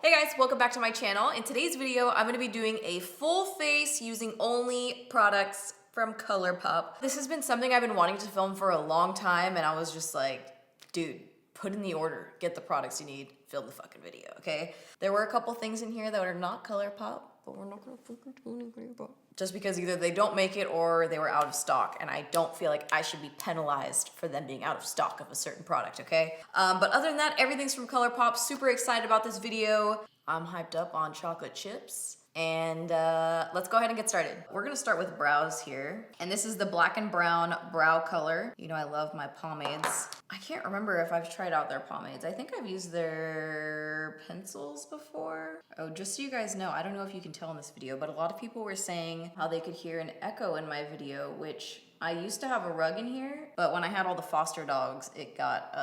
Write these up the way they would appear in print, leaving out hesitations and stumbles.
Hey guys, welcome back to my channel. In today's video, I'm gonna be doing a full face using only products from Colourpop. This has been something I've been wanting to film for a long time, and I was just like, dude, put in the order, get the products you need, film the fucking video, okay? There were a couple things in here that are not Colourpop, but we're not gonna fucking do anything about it. Just because either they don't make it or they were out of stock, and I don't feel like I should be penalized for them being out of stock of a certain product, okay? But other than that, everything's from Colourpop. Super excited about this video. I'm hyped up on chocolate chips. And let's go ahead and get started. We're gonna start with brows here. And this is the black and brown brow color. You know I love my pomades. I can't remember if I've tried out their pomades. I think I've used their pencils before. Oh, just so you guys know, I don't know if you can tell in this video, but a lot of people were saying how they could hear an echo in my video, which I used to have a rug in here, but when I had all the foster dogs, it got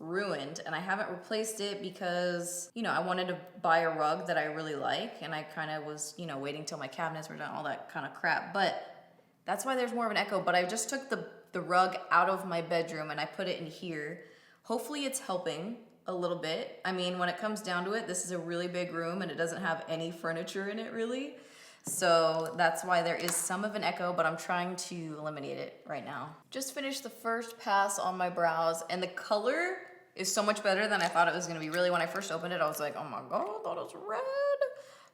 ruined, and I haven't replaced it because, you know, I wanted to buy a rug that I really like, and I kind of was, you know, waiting till my cabinets were done, all that kind of crap. But that's why there's more of an echo. But I just took the rug out of my bedroom and I put it in here. Hopefully it's helping a little bit. I mean, when it comes down to it, this is a really big room and it doesn't have any furniture in it really. So that's why there is some of an echo, but I'm trying to eliminate it right now. Just finished the first pass on my brows, and the color is so much better than I thought it was gonna be. Really, when I first opened it, I was like, oh my God, I thought it was red.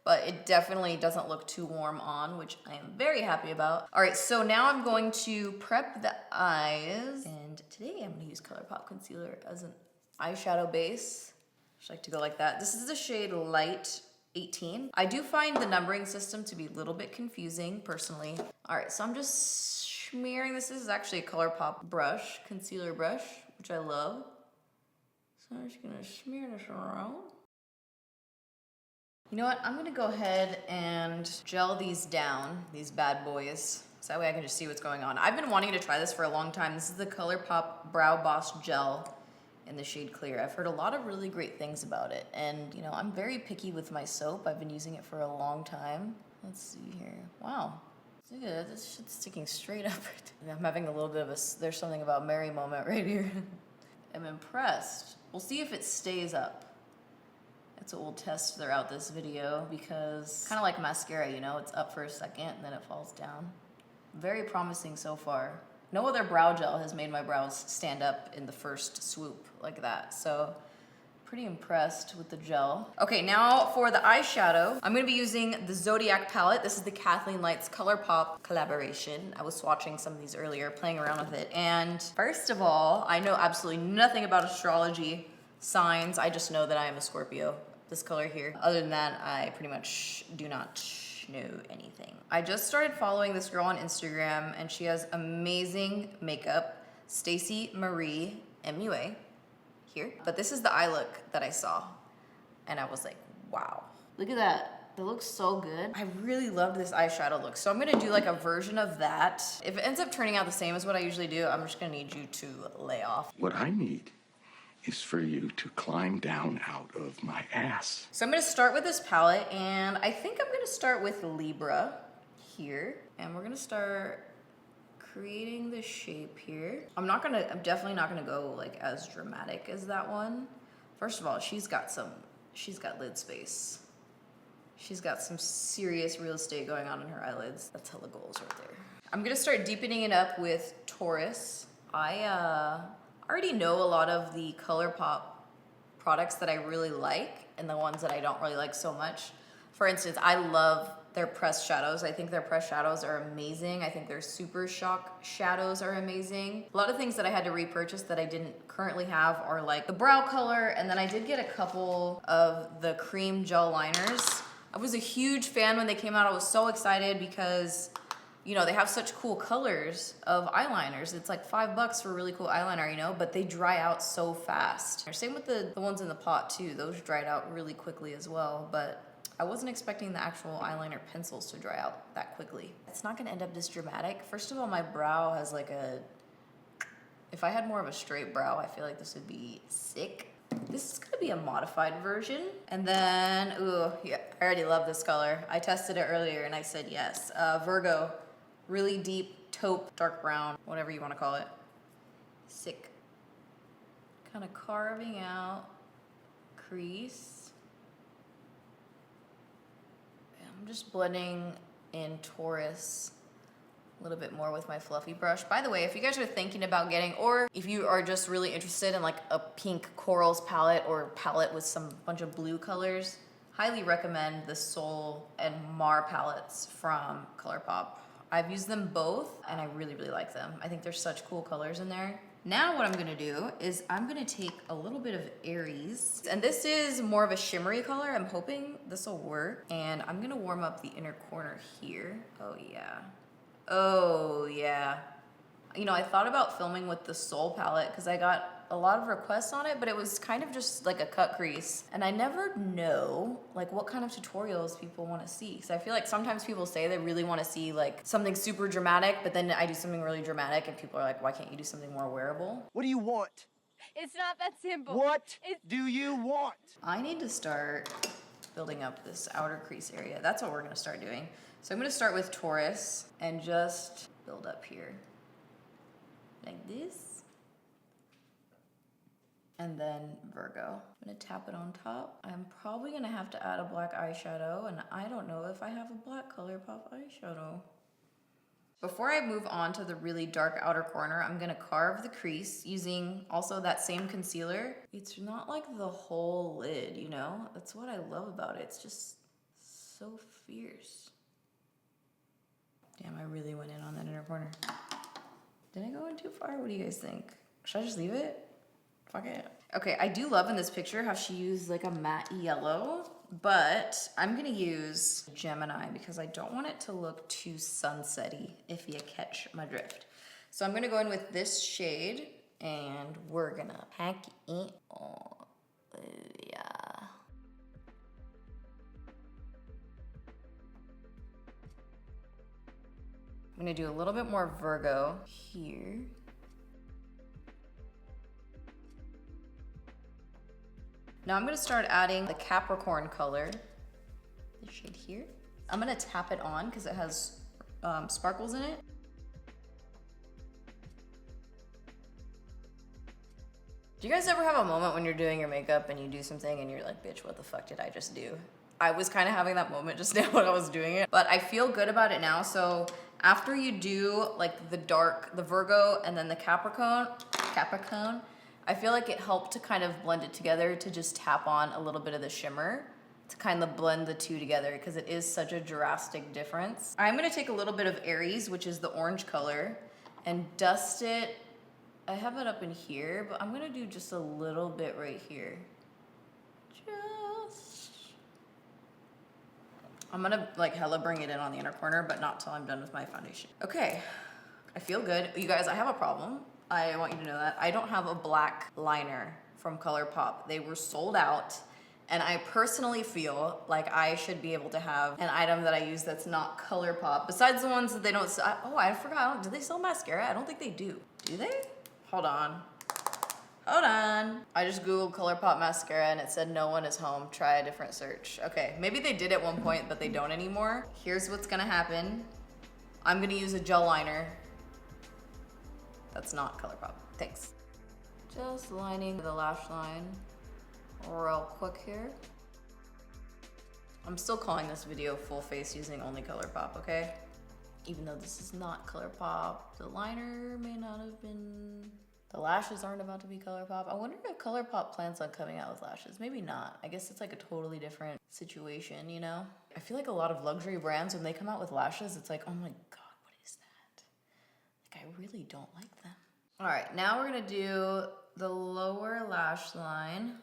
But it definitely doesn't look too warm on, which I am very happy about. All right, so now I'm going to prep the eyes. And today I'm gonna use Colourpop concealer as an eyeshadow base. Just like to go like that. This is the shade Light 18. I do find the numbering system to be a little bit confusing, personally. All right, so I'm just smearing this. This is actually a Colourpop brush, concealer brush, which I love. So I'm just gonna smear this around. You know what? I'm gonna go ahead and gel these down, these bad boys, so that way I can just see what's going on. I've been wanting to try this for a long time. This is the Colourpop Brow Boss Gel in the shade Clear. I've heard a lot of really great things about it, and you know, I'm very picky with my soap. I've been using it for a long time. Let's see here. Wow. Look at that, this shit's sticking straight up. I'm having a little bit of a, there's something about Mary moment right here. I'm impressed. We'll see if it stays up. That's what we'll test throughout this video, because kind of like mascara, you know, it's up for a second and then it falls down. Very promising so far. No other brow gel has made my brows stand up in the first swoop like that, so pretty impressed with the gel. Okay, now for the eyeshadow, I'm gonna be using the Zodiac palette. This is the Kathleen Lights Colourpop collaboration. I was swatching some of these earlier, playing around with it. And first of all, I know absolutely nothing about astrology signs. I just know that I am a Scorpio, this color here. Other than that, I pretty much do not know anything. I just started following this girl on Instagram, and she has amazing makeup. Stacey Marie MUA here. But this is the eye look that I saw, and I was like, wow. Look at that. That looks so good. I really love this eyeshadow look. So I'm gonna do like a version of that. If it ends up turning out the same as what I usually do, I'm just gonna need you to lay off. What I need is for you to climb down out of my ass. So I'm gonna start with this palette, and I think I'm gonna start with Libra here. And we're gonna start creating the shape here. I'm definitely not gonna go like as dramatic as that one. First of all, she's got lid space. She's got some serious real estate going on in her eyelids. That's hella goals right there. I'm gonna start deepening it up with Taurus. I already know a lot of the Colourpop products that I really like and the ones that I don't really like so much. For instance, I love their pressed shadows. I think their pressed shadows are amazing. I think their Super Shock shadows are amazing. A lot of things that I had to repurchase that I didn't currently have are like the brow color, and then I did get a couple of the cream gel liners. I was a huge fan when they came out. I was so excited because, you know, they have such cool colors of eyeliners. It's like $5 for a really cool eyeliner, you know, but they dry out so fast. Same with the ones in the pot too. Those dried out really quickly as well, but I wasn't expecting the actual eyeliner pencils to dry out that quickly. It's not gonna end up this dramatic. First of all, my brow has like if I had more of a straight brow, I feel like this would be sick. This is gonna be a modified version. And then, ooh, yeah, I already love this color. I tested it earlier and I said yes. Virgo, really deep taupe, dark brown, whatever you wanna call it. Sick. Kind of carving out crease. just blending in Taurus a little bit more with my fluffy brush. By the way, if you guys are thinking about getting, or if you are just really interested in like a pink corals palette or palette with some bunch of blue colors, highly recommend the Soul and Mar palettes from Colourpop. I've used them both and I really, really like them. I think there's such cool colors in there. Now what I'm gonna do is I'm gonna take a little bit of Aries, and this is more of a shimmery color. I'm hoping this will work. And I'm gonna warm up the inner corner here. Oh yeah. Oh yeah. You know, I thought about filming with the Soul palette because I got a lot of requests on it, but it was kind of just like a cut crease. And I never know like what kind of tutorials people want to see. So I feel like sometimes people say they really want to see like something super dramatic, but then I do something really dramatic and people are like, why can't you do something more wearable? What do you want? It's not that simple. What do you want? I need to start building up this outer crease area. That's what we're gonna start doing. So I'm gonna start with Taurus and just build up here. Like this. And then Virgo. I'm gonna tap it on top. I'm probably gonna have to add a black eyeshadow, and I don't know if I have a black Colourpop eyeshadow. Before I move on to the really dark outer corner, I'm gonna carve the crease using also that same concealer. It's not like the whole lid, you know? That's what I love about it. It's just so fierce. Damn, I really went in on that inner corner. Did I go in too far? What do you guys think? Should I just leave it? Fuck it. Okay, I do love in this picture how she used like a matte yellow, but I'm gonna use Gemini because I don't want it to look too sunsetty, if you catch my drift. So I'm gonna go in with this shade and we're gonna pack it on. Yeah. I'm gonna do a little bit more Virgo here. Now I'm gonna start adding the Capricorn color, this shade here. I'm gonna tap it on because it has sparkles in it. Do you guys ever have a moment when you're doing your makeup and you do something and you're like, bitch, what the fuck did I just do? I was kind of having that moment just now when I was doing it, but I feel good about it now. So after you do like the dark, the Virgo and then the Capricorn, I feel like it helped to kind of blend it together to just tap on a little bit of the shimmer to kind of blend the two together because it is such a drastic difference. I'm gonna take a little bit of Aries, which is the orange color, and dust it. I have it up in here, but I'm gonna do just a little bit right here. I'm gonna like hella bring it in on the inner corner, but not till I'm done with my foundation. Okay, I feel good. You guys, I have a problem. I want you to know that. I don't have a black liner from Colourpop. They were sold out, and I personally feel like I should be able to have an item that I use that's not Colourpop, besides the ones that they don't sell. Oh, I forgot. Do they sell mascara? I don't think they do. Do they? Hold on. Hold on. I just Googled Colourpop mascara and it said no one is home. Try a different search. Okay, maybe they did at one point, but they don't anymore. Here's what's gonna happen. I'm gonna use a gel liner. That's not Colourpop. Thanks. Just lining the lash line real quick here. I'm still calling this video full face using only Colourpop, okay? Even though this is not Colourpop, the liner may not have been. The lashes aren't about to be Colourpop. I wonder if Colourpop plans on coming out with lashes. Maybe not. I guess it's like a totally different situation, you know? I feel like a lot of luxury brands, when they come out with lashes, it's like, oh my God, what is that? Like, I really don't like them. All right, now we're gonna do the lower lash line.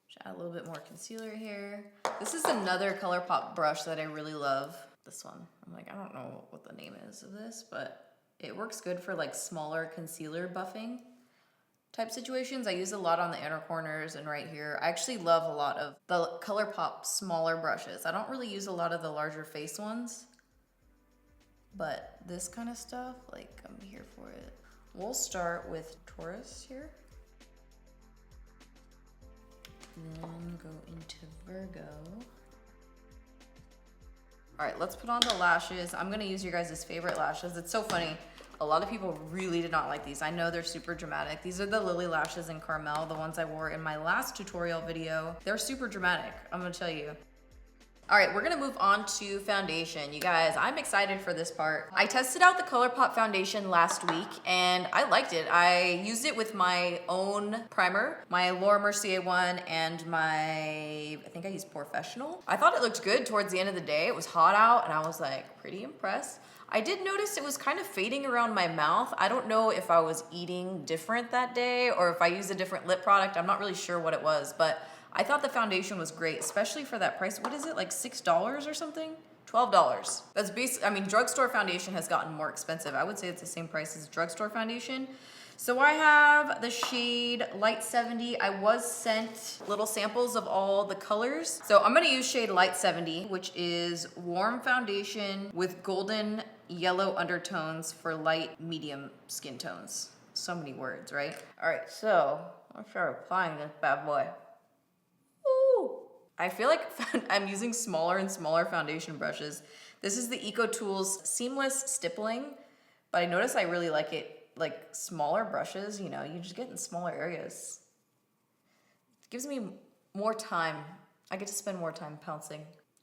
Just add a little bit more concealer here. This is another Colourpop brush that I really love. This one. I'm like, I don't know what the name is of this, but it works good for like smaller concealer buffing type situations. I use a lot on the inner corners and right here. I actually love a lot of the Colourpop smaller brushes. I don't really use a lot of the larger face ones, but this kind of stuff, like I'm here for it. We'll start with Taurus here. Then go into Virgo. All right, let's put on the lashes. I'm gonna use your guys' favorite lashes. It's so funny. A lot of people really did not like these. I know they're super dramatic. These are the Lilly Lashes in Caramel, the ones I wore in my last tutorial video. They're super dramatic, I'm gonna tell you. All right, we're gonna move on to foundation. You guys, I'm excited for this part. I tested out the Colourpop foundation last week and I liked it. I used it with my own primer, my Laura Mercier one and I think I used Professional. I thought it looked good towards the end of the day. It was hot out and I was like pretty impressed. I did notice it was kind of fading around my mouth. I don't know if I was eating different that day or if I used a different lip product. I'm not really sure what it was, but I thought the foundation was great, especially for that price. What is it, like $6 or something? $12. That's basically, I mean, drugstore foundation has gotten more expensive. I would say it's the same price as drugstore foundation. So I have the shade Light 70. I was sent little samples of all the colors. So I'm gonna use shade Light 70, which is warm foundation with golden yellow undertones for light medium skin tones. So many words, right? All right, so I'll start applying this bad boy. I feel like I'm using smaller and smaller foundation brushes. This is the EcoTools Seamless Stippling, but I notice I really like it, like smaller brushes, you know, you just get in smaller areas. It gives me more time. I get to spend more time pouncing.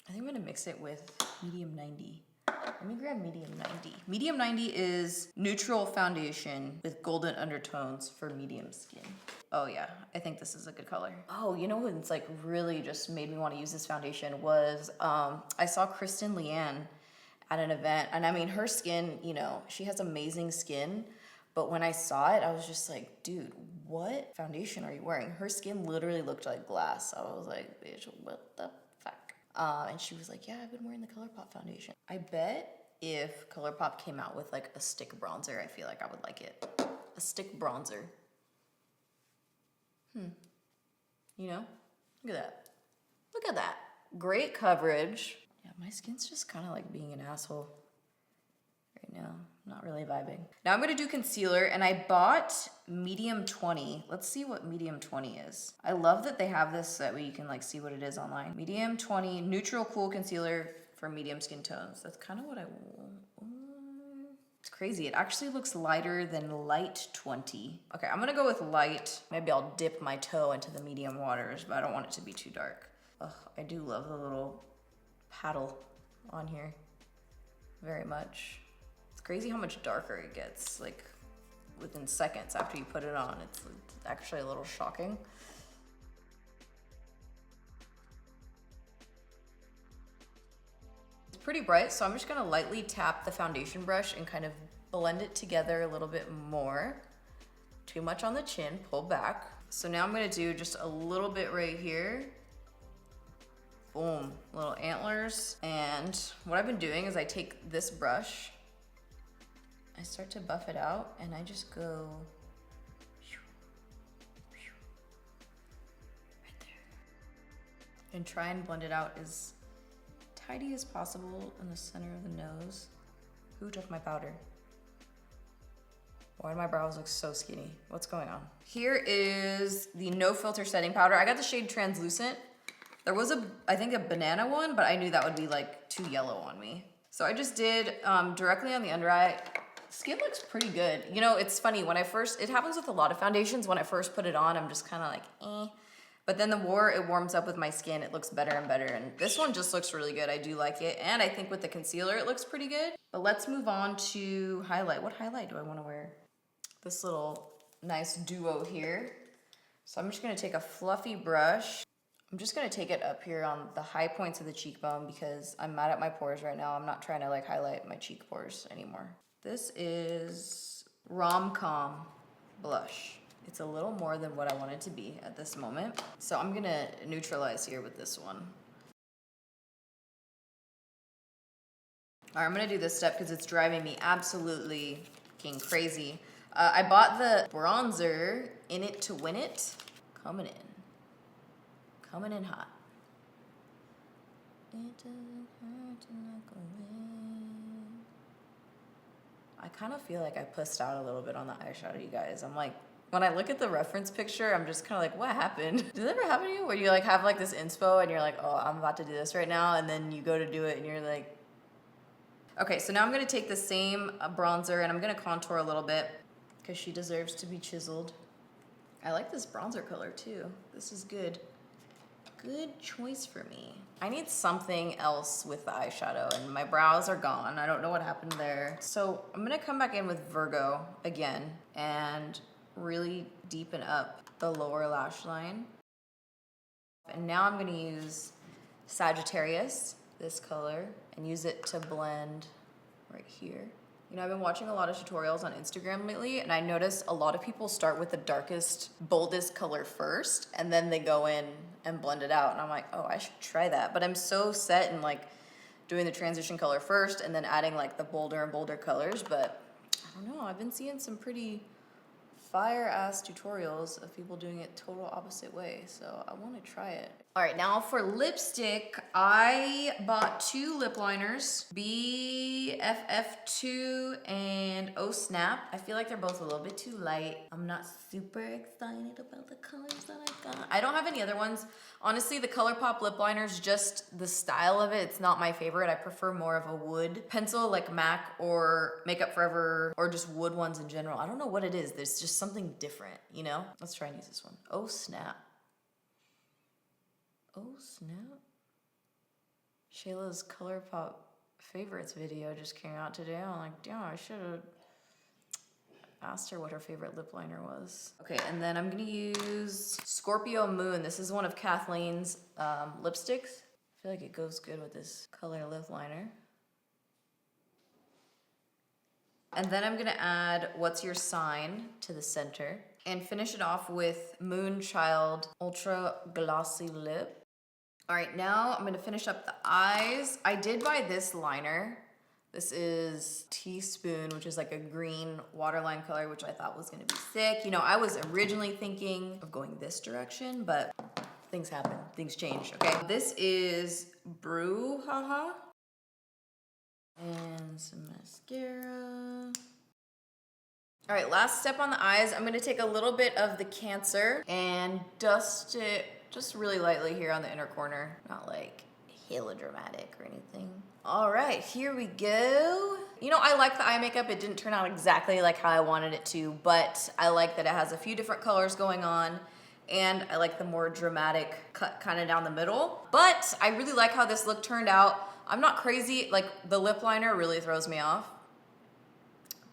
I think I'm gonna mix it with medium 90. Let me grab medium 90. Medium 90 is neutral foundation with golden undertones for medium skin. Oh yeah, I think this is a good color. Oh, you know what's like really just made me want to use this foundation was I saw Kristen Leanne at an event, and I mean her skin, you know, she has amazing skin, but when I saw it, I was just like, dude, what foundation are you wearing? Her skin literally looked like glass. I was like, bitch, what the fuck? And she was like, yeah, I've been wearing the Colourpop foundation. I bet if Colourpop came out with like a stick bronzer, I feel like I would like it. A stick bronzer. You know, look at that. Look at that. Great coverage. Yeah, my skin's just kind of like being an asshole right now. I'm not really vibing. Now I'm gonna do concealer and I bought medium 20. Let's see what medium 20 is. I love that they have this so that way you can like see what it is online. Medium 20 neutral cool concealer for medium skin tones. That's kind of what I want. It's crazy. It actually looks lighter than light 20. Okay, I'm gonna go with light. Maybe I'll dip my toe into the medium waters, but I don't want it to be too dark. Ugh, I do love the little paddle on here very much. It's crazy how much darker it gets, like within seconds after you put it on. It's actually a little shocking. Pretty bright, so I'm just gonna lightly tap the foundation brush and kind of blend it together a little bit more. Too much on the chin, pull back. So now I'm gonna do just a little bit right here. Boom, little antlers. And what I've been doing is I take this brush, I start to buff it out, and I just go right there. And try and blend it out as tidy as possible in the center of the nose. Who took my powder? Why do my brows look so skinny? What's going on? Here is the No Filter setting powder. I got the shade Translucent. There was I think a banana one, but I knew that would be like too yellow on me. So I just did directly on the under eye. Skin looks pretty good. You know, it's funny, it happens with a lot of foundations. When I first put it on, I'm just kind of like, eh. But then the more it warms up with my skin, it looks better and better. And this one just looks really good. I do like it. And I think with the concealer, it looks pretty good. But let's move on to highlight. What highlight do I want to wear? This little nice duo here. So I'm just gonna take a fluffy brush. I'm just gonna take it up here on the high points of the cheekbone because I'm mad at my pores right now. I'm not trying to like highlight my cheek pores anymore. This is Rom-Com blush. It's a little more than what I want it to be at this moment. So I'm gonna neutralize here with this one. All right, I'm gonna do this step because it's driving me absolutely fucking crazy. I bought the bronzer In It to Win It. Coming in hot. It doesn't hurt to not go in. I kind of feel like I pussed out a little bit on the eyeshadow, you guys. I'm like, when I look at the reference picture, I'm just kind of like, what happened? Does that ever happen to you? Where you like have like this inspo and you're like, oh, I'm about to do this right now. And then you go to do it and you're like, okay, so now I'm gonna take the same bronzer and I'm gonna contour a little bit because she deserves to be chiseled. I like this bronzer color too. This is good. good choice for me. I need something else with the eyeshadow, and my brows are gone. I don't know what happened there. So I'm gonna come back in with Virgo again and really deepen up the lower lash line. And now I'm gonna use Sagittarius, this color, and use it to blend right here. You know, I've been watching a lot of tutorials on Instagram lately, and I noticed a lot of people start with the darkest, boldest color first, and then they go in and blend it out. And I'm like, oh, I should try that. But I'm so set in like doing the transition color first and then adding like the bolder and bolder colors. But I don't know, I've been seeing some pretty fire ass tutorials of people doing it total opposite way, so I want to try it. All right, now for lipstick, I bought 2 lip liners, BFF2 and Oh Snap. I feel like they're both a little bit too light. I'm not super excited about the colors that I got. I don't have any other ones. Honestly, the Colourpop lip liner's just the style of it. It's not my favorite. I prefer more of a wood pencil like MAC or Makeup Forever or just wood ones in general. I don't know what it is. There's just something different, you know? Let's try and use this one. Oh Snap. Oh Snap. Shayla's Colourpop favorites video just came out today. I'm like, damn, I should have asked her what her favorite lip liner was. Okay, and then I'm gonna use Scorpio Moon. This is one of Kathleen's lipsticks. I feel like it goes good with this color lip liner. And then I'm gonna add What's Your Sign to the center and finish it off with Moonchild Ultra Glossy Lip. All right, now I'm gonna finish up the eyes. I did buy this liner. This is Teaspoon, which is like a green waterline color, which I thought was gonna be sick. You know, I was originally thinking of going this direction, but things happen, things change, okay? This is Brouhaha. And some mascara. All right, last step on the eyes. I'm gonna take a little bit of the Cancer and dust it just really lightly here on the inner corner. Not like hella dramatic or anything. All right, here we go. You know, I like the eye makeup. It didn't turn out exactly like how I wanted it to, but I like that it has a few different colors going on, and I like the more dramatic cut kind of down the middle. But I really like how this look turned out. I'm not crazy, like the lip liner really throws me off,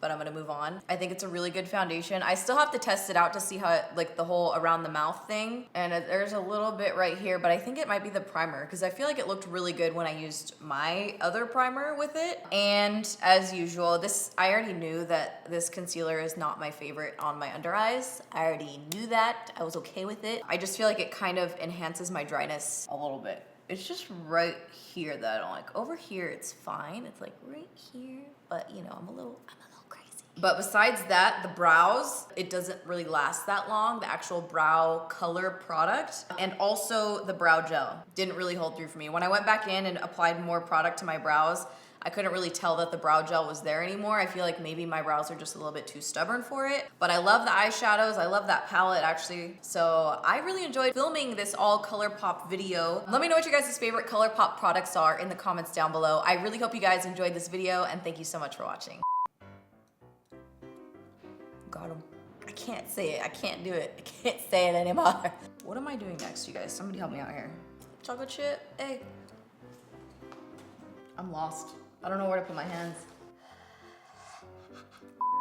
but I'm gonna move on. I think it's a really good foundation. I still have to test it out to see how it, like the whole around the mouth thing. And there's a little bit right here, but I think it might be the primer because I feel like it looked really good when I used my other primer with it. And as usual, I already knew that this concealer is not my favorite on my under eyes. I already knew that, I was okay with it. I just feel like it kind of enhances my dryness a little bit. It's just right here that I don't like. Over here, it's fine. It's like right here, but you know, I'm a little crazy. But besides that, the brows, it doesn't really last that long, the actual brow color product. And also the brow gel didn't really hold through for me. When I went back in and applied more product to my brows, I couldn't really tell that the brow gel was there anymore. I feel like maybe my brows are just a little bit too stubborn for it. But I love the eyeshadows. I love that palette actually. So I really enjoyed filming this all Colourpop video. Let me know what you guys' favorite Colourpop products are in the comments down below. I really hope you guys enjoyed this video and thank you so much for watching. Got him. I can't say it. I can't do it. I can't say it anymore. What am I doing next, you guys? Somebody help me out here. Chocolate chip? Hey. I'm lost. I don't know where to put my hands.